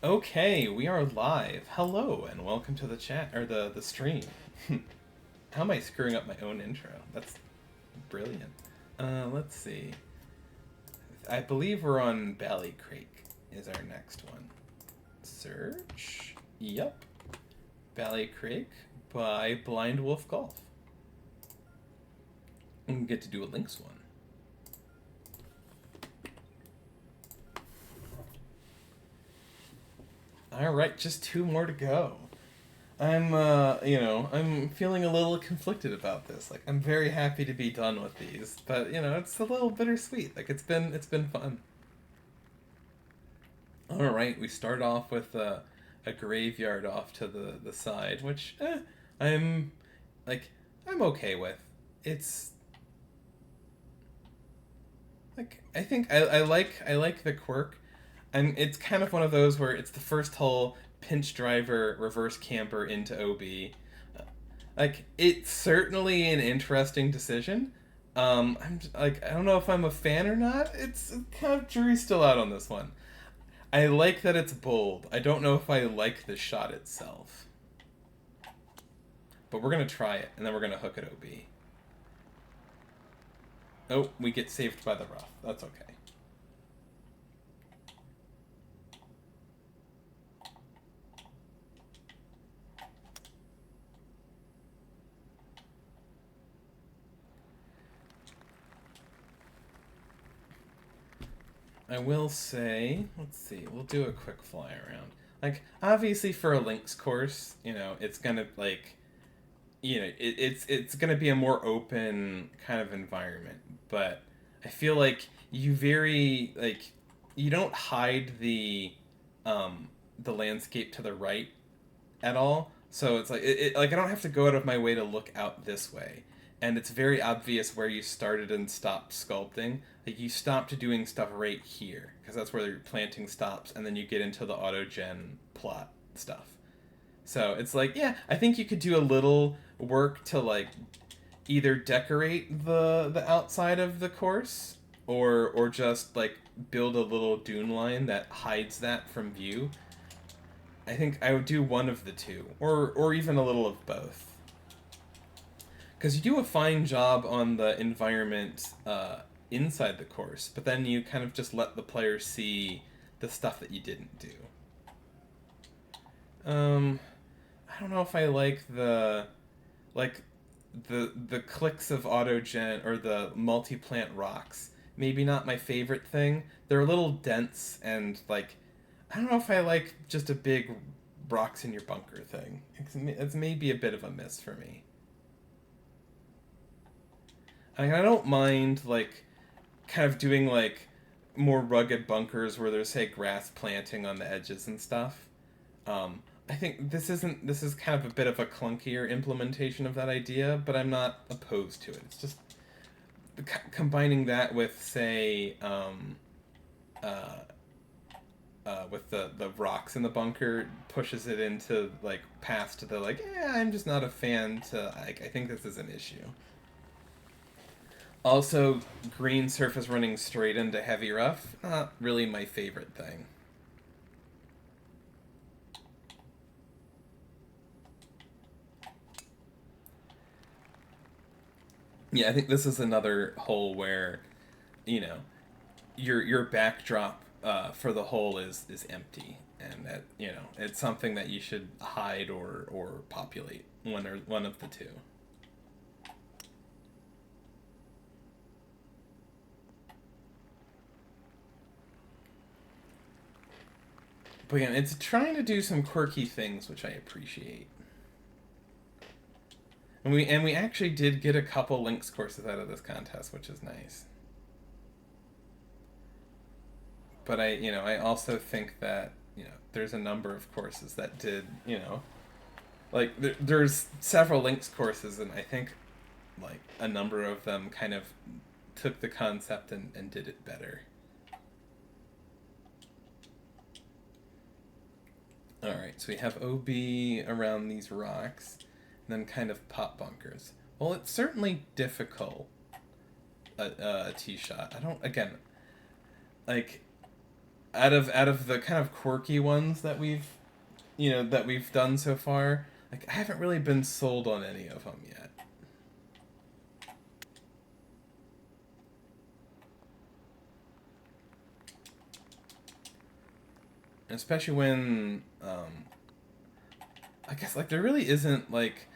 Okay, we are live. Hello and welcome to the chat or the stream. How am I screwing up my own intro? That's brilliant. Let's see. I believe we're on Ballycraic is our next one. Search. Yep. Ballycraic by Blind Wolf Golf. And we get to do a links one. All right, just two more to go. I'm feeling a little conflicted about this. Like, I'm very happy to be done with these, but it's a little bittersweet. Like, it's been fun. All right, we start off with a graveyard off to the side, which I'm like I'm okay with. It's like I like the quirk, and it's kind of one of those where it's the first hole pinch driver reverse camper into OB. Like it's certainly an interesting decision. I don't know if I'm a fan or not. It's kind of jury's still out on this one. I like that it's bold. I don't know if I like the shot itself, but we're gonna try it and then we're gonna hook it OB. Oh, we get saved by the rough. That's okay. I will say, let's see, we'll do a quick fly around. Like, obviously for a links course, it's gonna it's gonna be a more open kind of environment. But I feel like you don't hide the landscape to the right at all. So it's like I don't have to go out of my way to look out this way, and it's very obvious where you started and stopped sculpting. Like you stopped doing stuff right here because that's where your planting stops, and then you get into the autogen plot stuff. So it's like, yeah, I think you could do a little work to like either decorate the outside of the course or just like build a little dune line that hides that from view. I think I would do one of the two, or even a little of both. Because you do a fine job on the environment inside the course, but then you kind of just let the player see the stuff that you didn't do. Um, I don't know if I like the clicks of autogen or the multi-plant rocks. Maybe not my favorite thing. They're a little dense and like I don't know if I like just a big rocks in your bunker thing. It's maybe a bit of a miss for me. I mean, I don't mind like kind of doing like more rugged bunkers where there's say grass planting on the edges and stuff. I think this is kind of a bit of a clunkier implementation of that idea, but I'm not opposed to it. It's just combining that with say uh, with the rocks in the bunker pushes it into like past the like I'm just not a fan to I think this is an issue. Also, green surface running straight into heavy rough, not really my favorite thing. Yeah, I think this is another hole where, you know, your backdrop for the hole is empty, and that it's something that you should hide or populate one of the two. But again, it's trying to do some quirky things, which I appreciate. And we actually did get a couple links courses out of this contest, which is nice. But I also think that there's a number of courses that did like there's several links courses, and I think like a number of them kind of took the concept and did it better. All right, so we have OB around these rocks, and then kind of pop bunkers. Well, it's certainly difficult a tee shot. I don't again like out of the kind of quirky ones that we've done so far, like I haven't really been sold on any of them yet. Especially when I guess like there really isn't like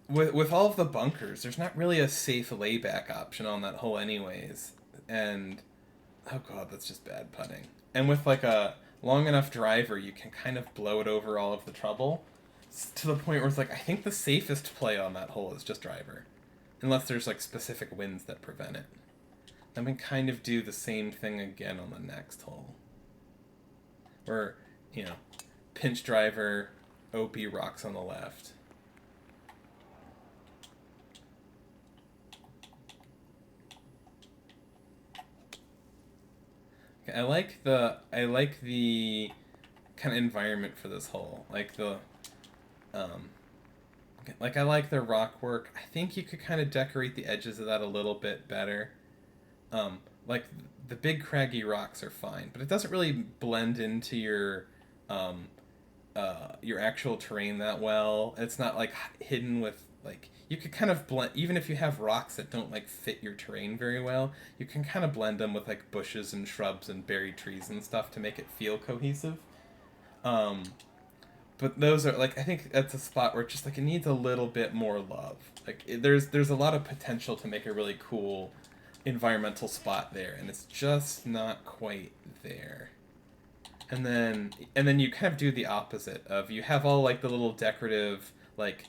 with all of the bunkers, there's not really a safe layback option on that hole anyways. And oh god, that's just bad putting. And with like a long enough driver, you can kind of blow it over all of the trouble to the point where it's like I think the safest play on that hole is just driver, unless there's like specific winds that prevent it. Then we kind of do the same thing again on the next hole, where you know, pinch driver, OP rocks on the left. I like the kind of environment for this hole. Um I like the rock work. I think you could kind of decorate the edges of that a little bit better. Like the big craggy rocks are fine, but it doesn't really blend into um your actual terrain that well. It's not like hidden with like you could kind of blend even if you have rocks that don't like fit your terrain very well. You can kind of blend them with like bushes and shrubs and buried trees and stuff to make it feel cohesive. Um, but those are like I think that's a spot where just like it needs a little bit more love. Like there's a lot of potential to make a really cool environmental spot there, and it's just not quite there. And then you kind of do the opposite of you have all like the little decorative like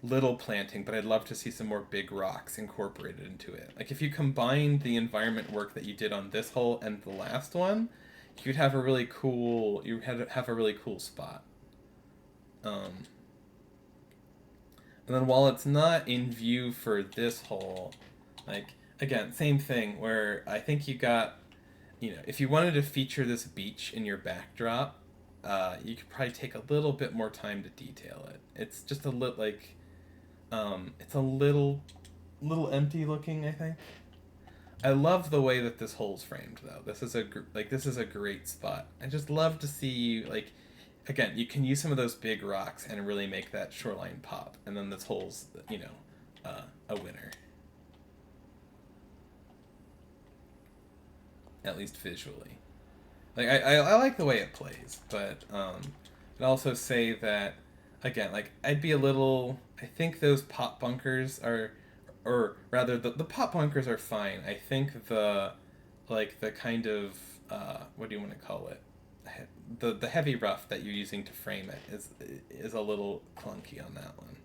little planting, but I'd love to see some more big rocks incorporated into it. Like if you combined the environment work that you did on this hole and the last one, you'd have a really cool spot. Um, and then while it's not in view for this hole, like again, same thing where I think you got if you wanted to feature this beach in your backdrop, you could probably take a little bit more time to detail it. It's just a little it's a little empty looking. I think. I love the way that this hole's framed though. This is a great spot. I just love to see like, again, you can use some of those big rocks and really make that shoreline pop, and then this hole's a winner, at least visually. Like I like the way it plays, but I'd also say that again, like I'd be a little. I think those pop bunkers are, or rather, the pop bunkers are fine. I think the kind of what do you want to call it? The heavy rough that you're using to frame it is a little clunky on that one.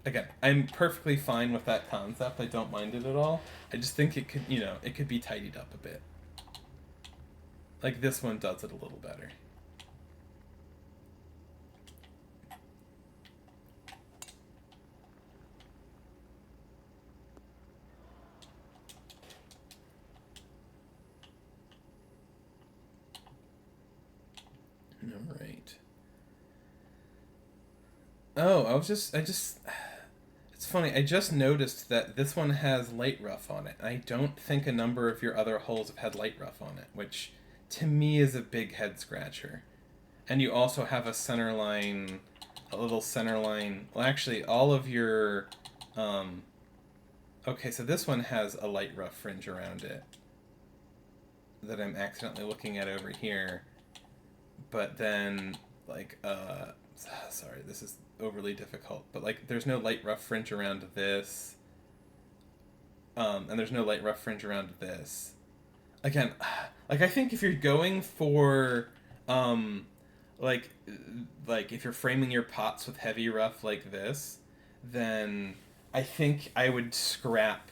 Again, I'm perfectly fine with that concept. I don't mind it at all. I just think it could be tidied up a bit. Like this one does it a little better. All right. Oh, it's funny. I just noticed that this one has light rough on it. I don't think a number of your other holes have had light rough on it, which to me is a big head scratcher. And you also have a little center line. Well, actually, all of your, um, okay, so this one has a light rough fringe around it that I'm accidentally looking at over here. But then, like, sorry, this is overly difficult. But like, there's no light rough fringe around this, and there's no light rough fringe around this. Again, like I think if you're going for, um, like, like if you're framing your pots with heavy rough like this, then I think I would scrap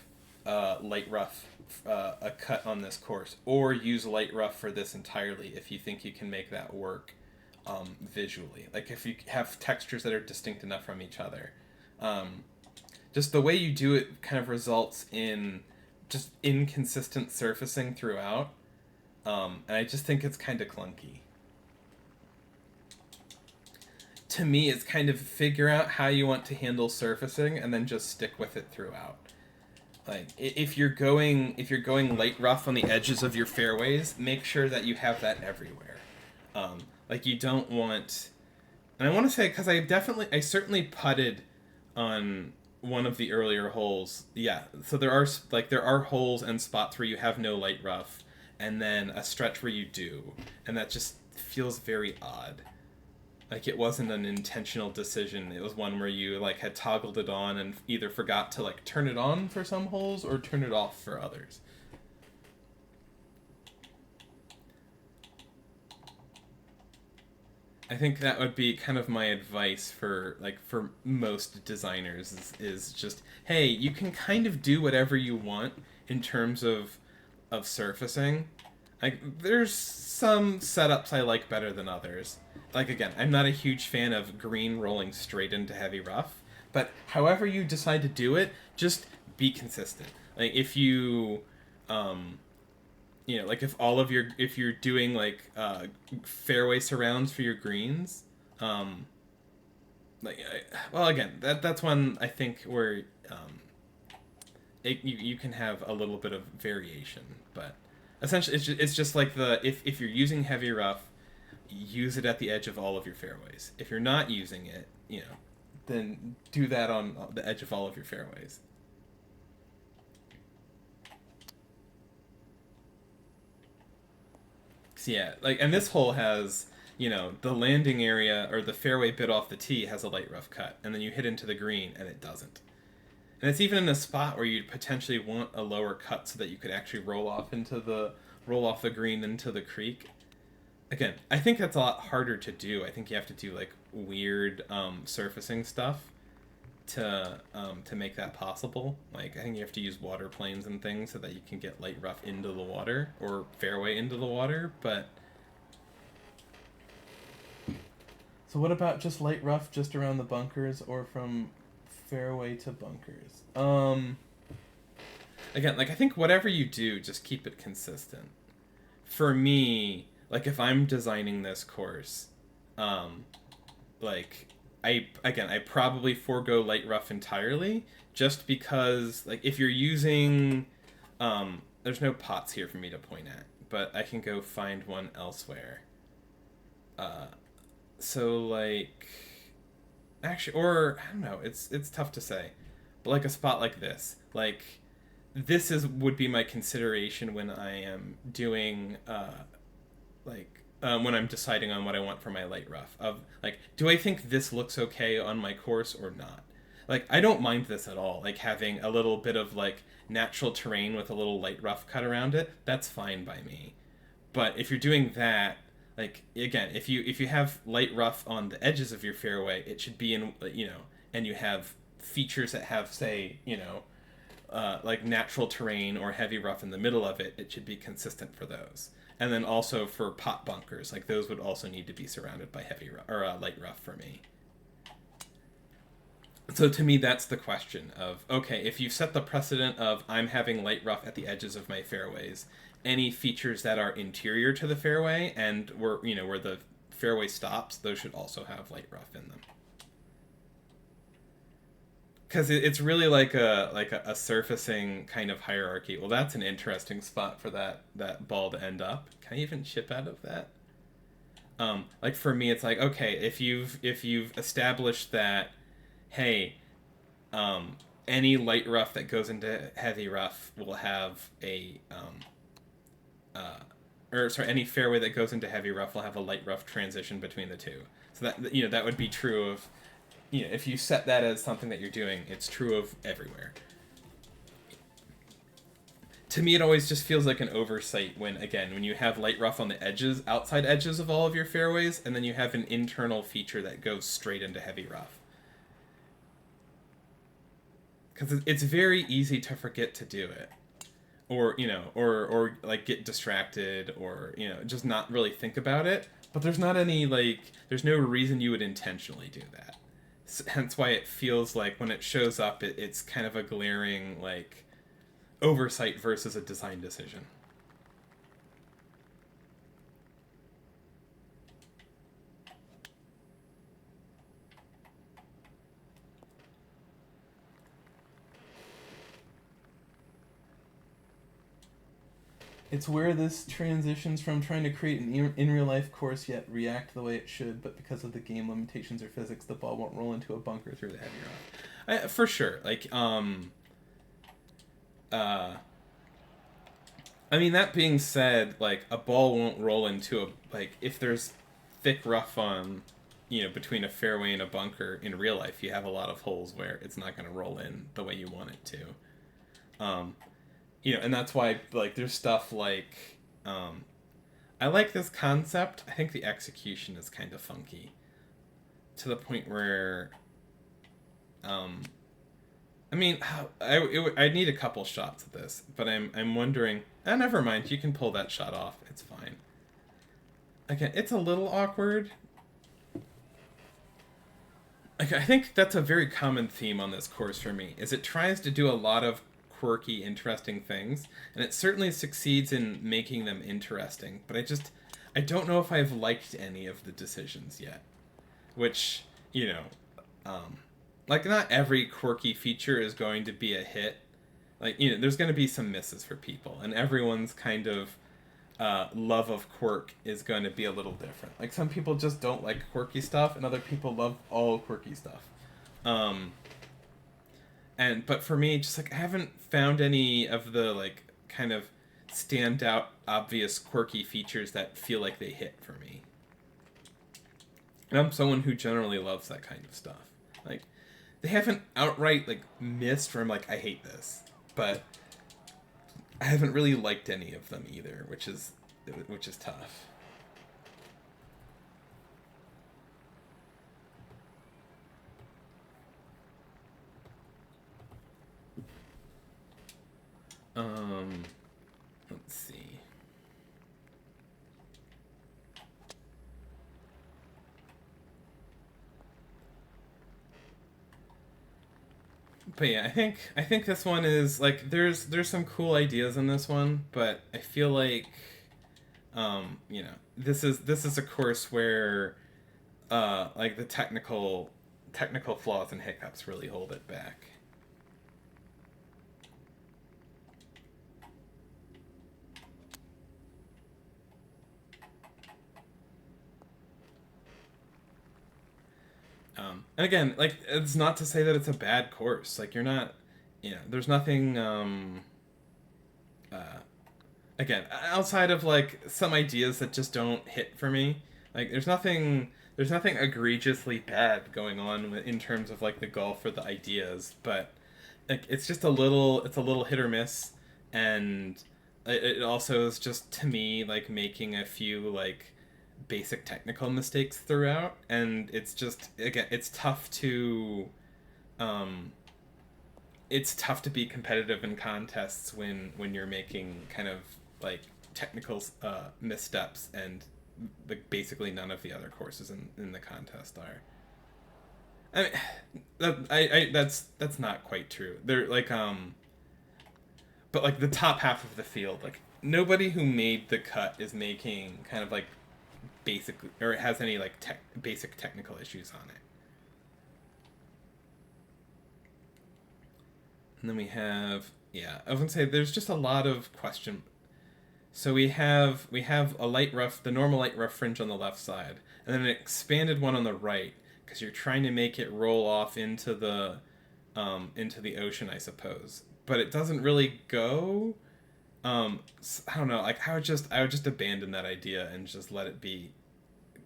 light rough a cut on this course, or use light rough for this entirely if you think you can make that work visually. Like if you have textures that are distinct enough from each other. Um, just the way you do it kind of results in just inconsistent surfacing throughout. And I just think it's kind of clunky. To me, it's kind of figure out how you want to handle surfacing and then just stick with it throughout. Like if you're going light rough on the edges of your fairways, make sure that you have that everywhere. Like you don't want, and I want to say because I certainly putted on one of the earlier holes. Yeah, so there are holes and spots where you have no light rough, and then a stretch where you do, and that just feels very odd. Like it wasn't an intentional decision. It was one where you like had toggled it on and either forgot to like turn it on for some holes or turn it off for others. I think that would be kind of my advice for for most designers is just hey, you can kind of do whatever you want in terms of surfacing. Like there's some setups I like better than others. Like again, I'm not a huge fan of green rolling straight into heavy rough, but however you decide to do it, just be consistent. Like if you like if you're doing like fairway surrounds for your greens, um well again, that's one I think where you can have a little bit of variation, but essentially it's just like if you're using heavy rough, use it at the edge of all of your fairways. If you're not using it, then do that on the edge of all of your fairways. So yeah, like, and this hole has, the landing area or the fairway bit off the tee has a light rough cut, and then you hit into the green and it doesn't. And it's even in a spot where you'd potentially want a lower cut so that you could actually roll off the green into the creek. Again, I think that's a lot harder to do. I think you have to do like weird surfacing stuff to make that possible. Like I think you have to use water planes and things so that you can get light rough into the water or fairway into the water. But so what about just light rough just around the bunkers or from fairway to bunkers? Again, like I think whatever you do, just keep it consistent. For me, like if I'm designing this course, um, like I probably forego light rough entirely just because like if you're using there's no pots here for me to point at, but I can go find one elsewhere. Uh, so like actually or I don't know, it's tough to say. But like a spot like this, like this is would be my consideration when I am doing when I'm deciding on what I want for my light rough. Of like, do I think this looks okay on my course or not? Like, I don't mind this at all. Like having a little bit of like natural terrain with a little light rough cut around it, that's fine by me. But if you're doing that, like again, if you have light rough on the edges of your fairway, it should be in and you have features that have say like natural terrain or heavy rough in the middle of it, it should be consistent for those. And then also for pot bunkers, like those would also need to be surrounded by heavy or light rough for me. So to me, that's the question of okay, if you set the precedent of I'm having light rough at the edges of my fairways, any features that are interior to the fairway and where the fairway stops, those should also have light rough in them. Because it's really like a surfacing kind of hierarchy. Well, that's an interesting spot for that ball to end up. Can I even chip out of that? Like for me, it's like okay, if you've established that, hey, any light rough that goes into heavy rough will have uh, or sorry, any fairway that goes into heavy rough will have a light rough transition between the two. So that would be true of if you set that as something that you're doing, it's true of everywhere. To me, it always just feels like an oversight when you have light rough on the edges, outside edges of all of your fairways, and then you have an internal feature that goes straight into heavy rough. Because it's very easy to forget to do it, or or like get distracted, or just not really think about it. But there's no reason you would intentionally do that. Hence why it feels like when it shows up, it's kind of a glaring like oversight versus a design decision. It's where this transitions from trying to create an in real life course yet react the way it should, but because of the game limitations or physics, the ball won't roll into a bunker through the heavy rock. For sure. Uh, I mean, that being said, like, a ball won't roll into a, like, if there's thick rough on, between a fairway and a bunker in real life, you have a lot of holes where it's not going to roll in the way you want it to. Um, and that's why, like, there's stuff like, I like this concept. I think the execution is kind of funky to the point where, I mean, I need a couple shots of this, but I'm wondering. Never mind. You can pull that shot off. It's fine. Again, it's a little awkward. Like, I think that's a very common theme on this course for me. Is it tries to do a lot of quirky, interesting things, and it certainly succeeds in making them interesting. But I don't know if I've liked any of the decisions yet. Which, like, not every quirky feature is going to be a hit. Like, there's going to be some misses for people, and everyone's kind of love of quirk is going to be a little different. Like, some people just don't like quirky stuff, and other people love all quirky stuff. But for me, just, like, I haven't found any of the, like, kind of standout, obvious quirky features that feel like they hit for me. And I'm someone who generally loves that kind of stuff. Like, they haven't outright, like, missed where I'm like, I hate this. But I haven't really liked any of them either, which is tough. Let's see. But yeah, I think this one is like there's some cool ideas in this one, but I feel like this is a course where like the technical flaws and hiccups really hold it back. And again, like, it's not to say that it's a bad course. Like, you're not, there's nothing. Uh, Again, outside of, like, some ideas that just don't hit for me. Like, there's nothing egregiously bad going on in terms of, like, the golf or the ideas, but, like, it's a little hit or miss, and it also is just, to me, like, making a few, like, basic technical mistakes throughout, and it's just, again, um it's tough to be competitive in contests when you're making kind of, like, technical missteps, and, like, basically none of the other courses in the contest are. I mean, that's not quite true. They're like, but, like, the top half of the field, like, nobody who made the cut is making kind of, like, basic, or it has any, like, basic technical issues on it. And then we have, yeah, I was gonna say there's just a lot of question. So we have a light rough, the normal light rough fringe on the left side, and then an expanded one on the right, because you're trying to make it roll off into the ocean, I suppose. But it doesn't really go. I don't know. Like, I would just abandon that idea and just let it be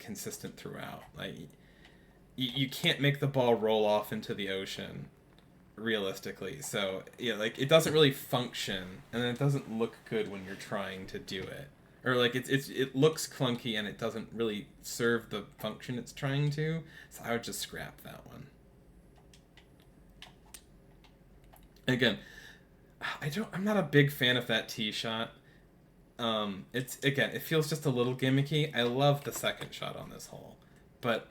consistent throughout. Like, you can't make the ball roll off into the ocean realistically. So yeah, like, it doesn't really function, and then it doesn't look good when you're trying to do it. Or, like, it looks clunky and it doesn't really serve the function it's trying to. So I would just scrap that one. Again, I'm not a big fan of that tee shot. It's, again, it feels just a little gimmicky. I love the second shot on this hole, but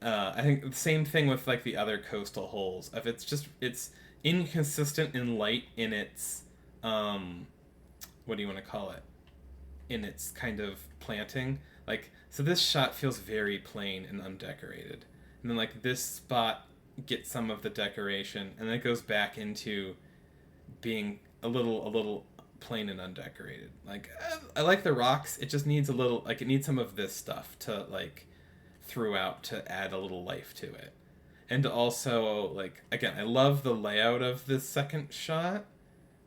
I think the same thing with, like, the other coastal holes. If it's inconsistent in light in its what do you want to call it? In its kind of planting. Like, so this shot feels very plain and undecorated, and then, like, this spot gets some of the decoration, and then it goes back into being a little plain and undecorated. Like I like the rocks. It just needs a little like it needs some of this stuff to like throughout to add a little life to it. And also like again, I love the layout of this second shot.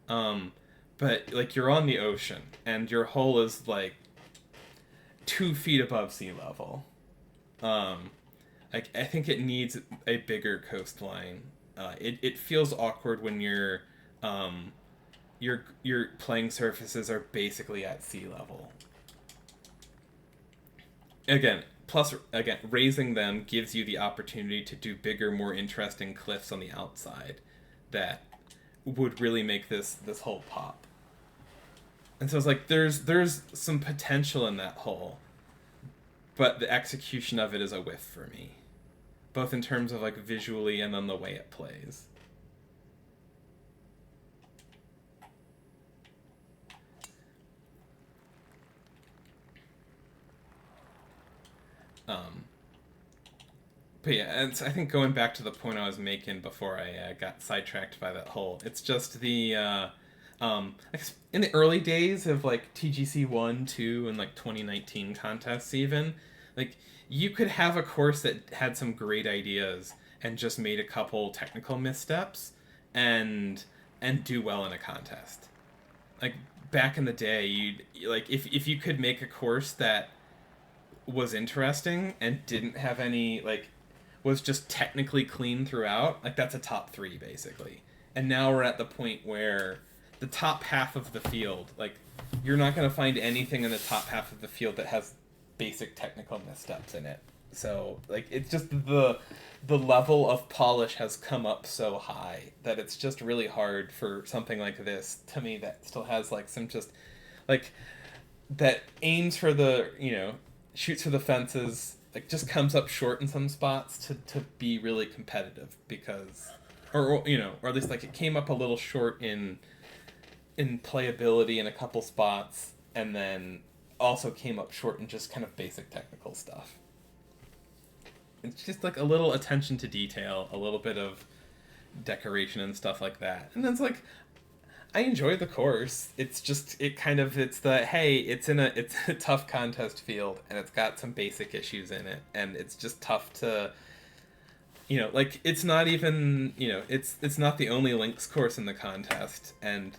Um but like you're on the ocean and your hull is like 2 feet above sea level. Um I think it needs a bigger coastline. It feels awkward when um, your playing surfaces are basically at sea level. Again, raising them gives you the opportunity to do bigger, more interesting cliffs on the outside that would really make this whole pop. And so it's like there's some potential in that hole, but the execution of it is a whiff for me, both in terms of like visually and then the way it plays. Um, but yeah, and so I think going back to the point I was making before I got sidetracked by that hole, it's just I guess in the early days of like TGC 1, 2, and like 2019 contests even, like you could have a course that had some great ideas and just made a couple technical missteps and do well in a contest. Like back in the day, you'd like if you could make a course that was interesting and didn't have any like was just technically clean throughout, like that's a top 3 basically. And now we're at the point where the top half of the field, like you're not going to find anything in the top half of the field that has basic technical missteps in it. So like it's just the level of polish has come up so high that it's just really hard for something like this to me that still has like some just like that aims for the shoots for the fences, like just comes up short in some spots to be really competitive because or at least like it came up a little short in playability in a couple spots and then also came up short in just kind of basic technical stuff. It's just like a little attention to detail, a little bit of decoration and stuff like that. And then it's like I enjoy the course. It's just it's the hey, it's a tough contest field and it's got some basic issues in it and it's just tough to like it's not even it's not the only links course in the contest and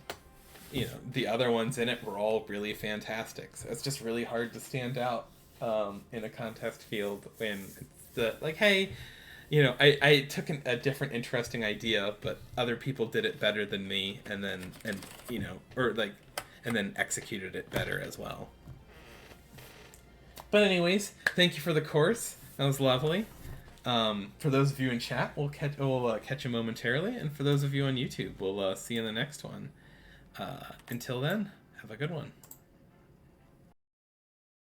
the other ones in it were all really fantastic. So it's just really hard to stand out in a contest field when it's the like hey, I took a different interesting idea, but other people did it better than me, and then and then executed it better as well. But anyways, thank you for the course. That was lovely. For those of you in chat, we'll catch you momentarily, and for those of you on YouTube, we'll see you in the next one. Until then, have a good one.